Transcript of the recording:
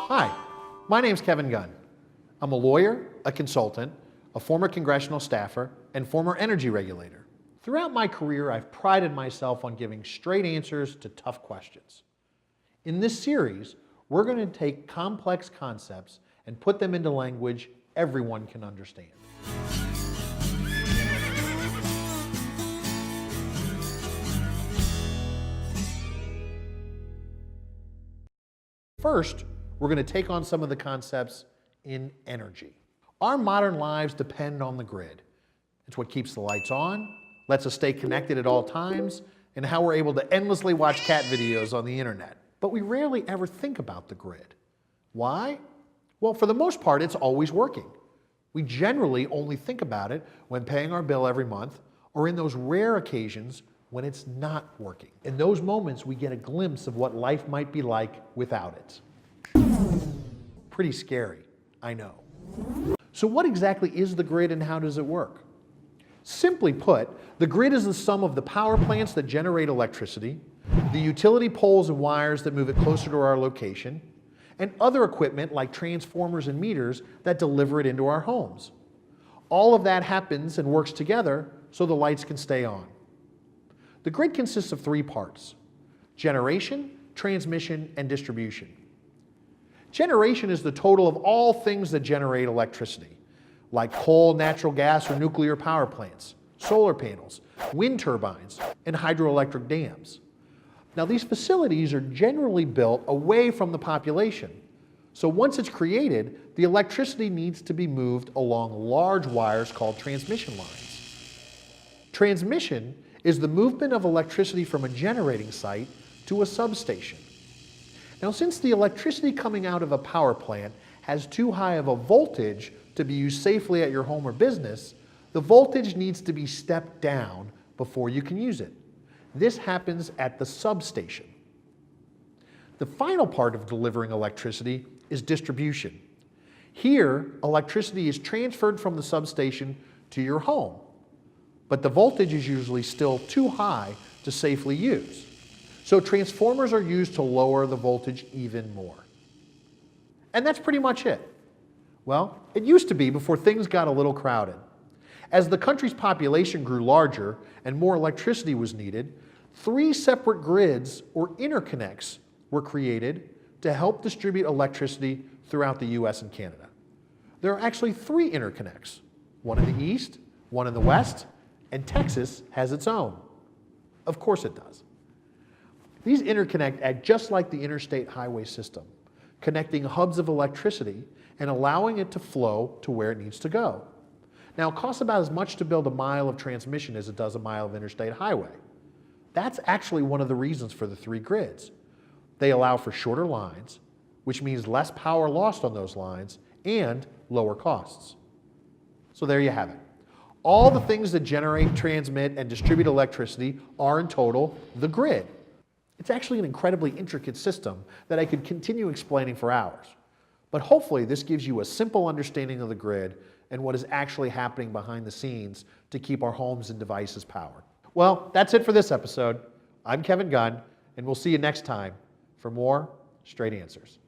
Hi, my name's Kevin Gunn. I'm a lawyer, a consultant, a former Congressional Staffer, and former Energy Regulator. Throughout my career, I've prided myself on giving straight answers to tough questions. In this series, we're going to take complex concepts and put them into language everyone can understand. First, we're going to take on some of the concepts in energy. Our modern lives depend on the grid. It's what keeps the lights on, lets us stay connected at all times, and how we're able to endlessly watch cat videos on the internet. But we rarely ever think about the grid. Why? Well, for the most part, it's always working. We generally only think about it when paying our bill every month, or in those rare occasions when it's not working. In those moments, we get a glimpse of what life might be like without it. Pretty scary, I know. So what exactly is the grid and how does it work? Simply put, the grid is the sum of the power plants that generate electricity, the utility poles and wires that move it closer to our location, and other equipment like transformers and meters that deliver it into our homes. All of that happens and works together so the lights can stay on. The grid consists of three parts: generation, transmission, and distribution. Generation is the total of all things that generate electricity, like coal, natural gas, or nuclear power plants, solar panels, wind turbines, and hydroelectric dams. Now, these facilities are generally built away from the population. So once it's created, the electricity needs to be moved along large wires called transmission lines. Transmission is the movement of electricity from a generating site to a substation. Now, since the electricity coming out of a power plant has too high of a voltage to be used safely at your home or business, the voltage needs to be stepped down before you can use it. This happens at the substation. The final part of delivering electricity is distribution. Here, electricity is transferred from the substation to your home, but the voltage is usually still too high to safely use. So transformers are used to lower the voltage even more. And that's pretty much it. Well, it used to be before things got a little crowded. As the country's population grew larger and more electricity was needed, 3 separate grids or interconnects were created to help distribute electricity throughout the US and Canada. There are actually 3 interconnects, one in the east, one in the west, and Texas has its own. Of course it does. These interconnect act just like the interstate highway system, connecting hubs of electricity and allowing it to flow to where it needs to go. Now, it costs about as much to build a mile of transmission as it does a mile of interstate highway. That's actually one of the reasons for the 3 grids. They allow for shorter lines, which means less power lost on those lines and lower costs. So there you have it. All the things that generate, transmit, and distribute electricity are in total the grid. It's actually an incredibly intricate system that I could continue explaining for hours. But hopefully this gives you a simple understanding of the grid and what is actually happening behind the scenes to keep our homes and devices powered. Well, that's it for this episode. I'm Kevin Gunn, and we'll see you next time for more Straight Answers.